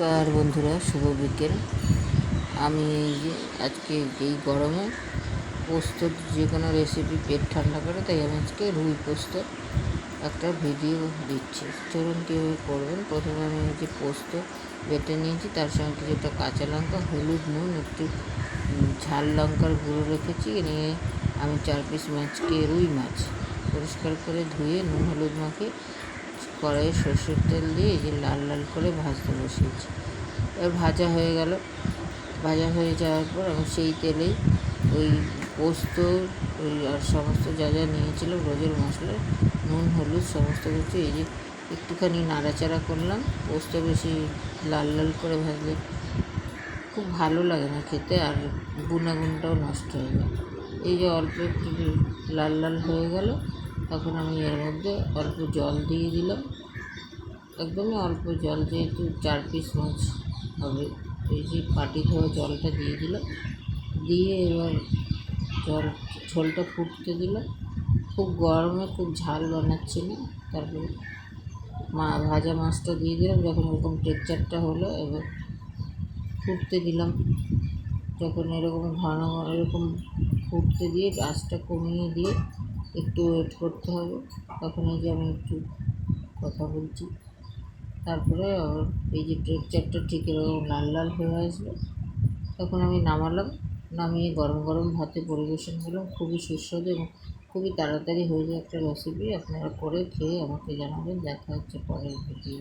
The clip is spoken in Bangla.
নমস্কার বন্ধুরা, শুভ বিকেল। আমি আজকে এই গরমে পোস্ত যে কোনো রেসিপি পেট ঠান্ডা করে, তাই আমি আজকে রুই পোস্ত একটা ভিডিও দিচ্ছি। চলুন কীভাবে করবেন। প্রথমে আমি যে পোস্ত বেটে নিয়েছি, তার সঙ্গে কিছুটা কাঁচা লঙ্কা, হলুদ, নুন, একটু ঝাল লঙ্কার গুঁড়ো রেখেছি। নিয়ে আমি 4 পিস রুই মাছ পরিষ্কার করে ধুয়ে নুন হলুদ মাখিয়ে কড়াইয়ে সরষের তেল দিয়ে এই যে লাল লাল করে ভাজতে বসিয়েছি। এবার ভাজা হয়ে গেল। ভাজা হয়ে যাওয়ার পর আমি সেই তেলেই ওই পোস্ত আর সমস্ত যা যা নিয়েছিলাম রোজের মশলা, নুন হলুদ সমস্ত কিছু এই যে একটুখানি নাড়াচাড়া করলাম। পোস্ত বেশি লাল লাল করে ভাজলে খুব ভালো লাগে না খেতে, আর গুণাগুণটাও নষ্ট হয়ে যায়। এই যে অল্প একটু লাল লাল হয়ে গেল, তখন আমি এর মধ্যে অল্প জল দিয়ে দিলাম, একদমই অল্প জল, যেহেতু 4 পিস মাছ হবে। এই যে পাটি ধোয়া জলটা দিয়ে দিলাম, দিয়ে এবার ঝোলটা ফুটতে দিলাম। খুব গরমে খুব ঝাল বানাচ্ছি না। তারপরে ভাজা মাছটা দিয়ে দিলাম। যখন এরকম টেক্সচারটা হলো, এবার ফুটতে দিলাম। যখন এরকম ঘন এরকম ফুটতে দিয়ে গ্যাসটা কমিয়ে দিয়ে একটু ওয়েট করতে হবে। তখন এই যে আমি একটু কথা বলছি, তারপরে এই যে টেক্সচারটা ঠিক এরকম লাল লাল হয়ে আসলো, তখন আমি নামালাম। নামিয়ে গরম গরম ভাতে পরিবেশন করলাম। খুবই সুস্বাদু এবং খুবই তাড়াতাড়ি হয়ে যায় একটা রেসিপি। আপনারা করে খেয়ে আমাকে জানাবেন। দেখা হচ্ছে পরের ভিডিও।